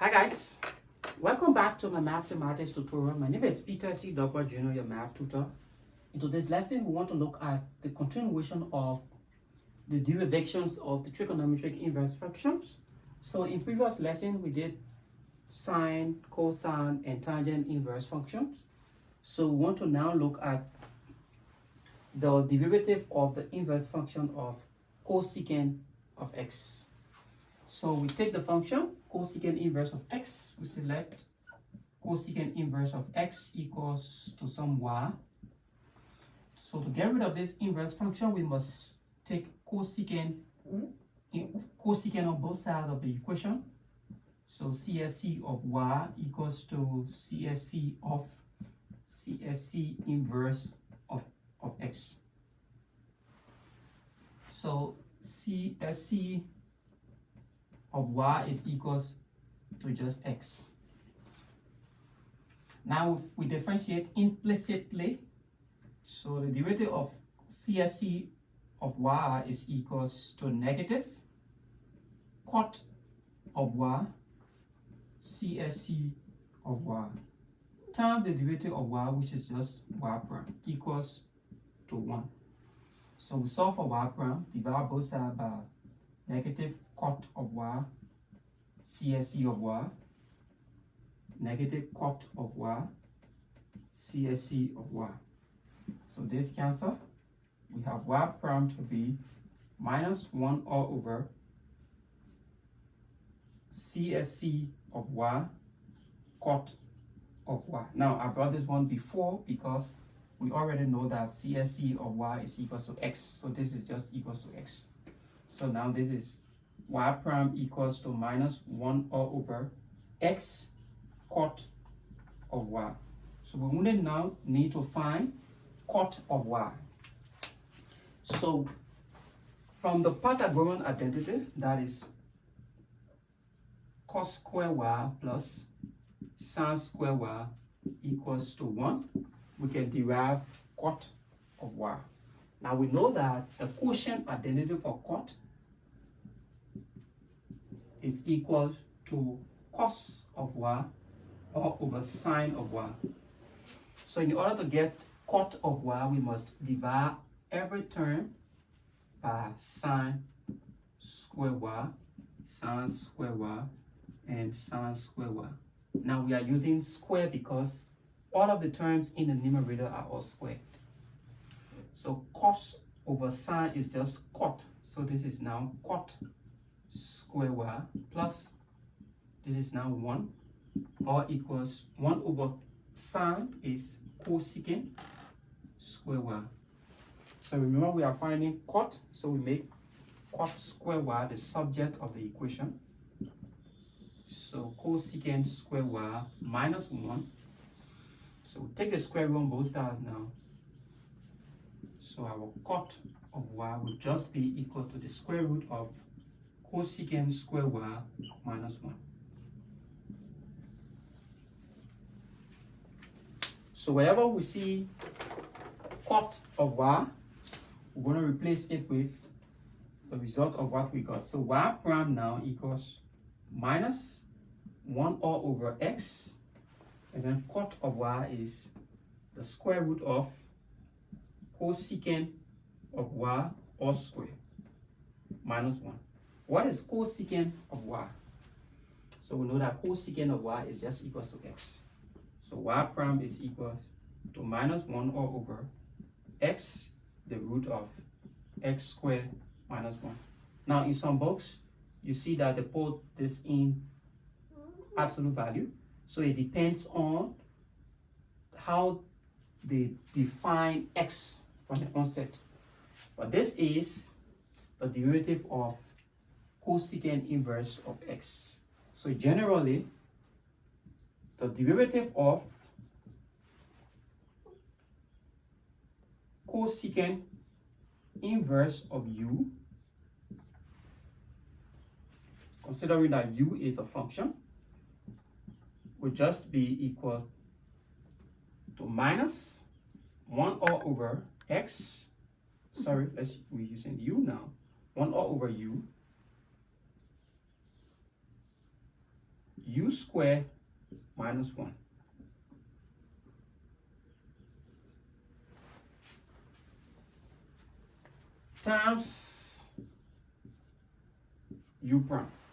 Hi guys, welcome back to my mathematics tutorial. My name is Peter C. Dogba Jr., your math tutor. In today's lesson, we want to look at the continuation of the derivations of the trigonometric inverse functions. So in previous lesson, we did sine, cosine, and tangent inverse functions. So we want to now look at the derivative of the inverse function of cosecant of x. So we take the function cosecant inverse of x, we select cosecant inverse of x equals to some y. So to get rid of this inverse function, we must take cosecant on both sides of the equation. So CSC of y equals to CSC inverse of x. So CSC of y is equals to just x. Now we differentiate implicitly. So the derivative of CSC of y is equals to negative cot of y CSC of y times the derivative of y, which is just y prime, equals to 1. So we solve for y prime, divide both sides by negative cot of y CSC of y, negative cot of y CSC of y. So this cancel. We have y prime to be minus 1 all over CSC of y cot of y. Now I brought this one before because we already know that CSC of y is equals to x. So this is just equals to x. So now this is y prime equals to minus 1 all over x cot of y. So we wouldn't now need to find cot of y. So from the Pythagorean identity, that is cos square y plus sin square y equals to 1, we can derive cot of y. Now we know that the quotient identity for cot is equal to cos of y all over sine of y. So in order to get cot of y, we must divide every term by sine square y, sin square y, and sin square y. Now we are using square because all of the terms in the numerator are all squared. So cos over sine is just cot. So this is now cot square y plus this is now 1 or equals 1 over sine is cosecant square y. So remember we are finding cot, so we make cot square y the subject of the equation. So cosecant square y minus 1. So we take the square root on both sides now. So our cot of y will just be equal to the square root of cosecant square y minus 1. So wherever we see cot of y, we're going to replace it with the result of what we got. So y prime now equals minus 1 all over x, and then cot of y is the square root of cosecant of y all square minus 1. What is cosecant of y? So we know that cosecant of y is just equals to x. So y prime is equal to minus 1 all over x, the root of x squared minus 1. Now in some books, you see that they put this in absolute value. So it depends on how they define x from the onset. But this is the derivative of cosecant inverse of x. So generally, the derivative of cosecant inverse of u, considering that u is a function, would just be equal to minus 1 all over x. Sorry, we're using u now. 1 all over u u squared minus 1. Times u prime.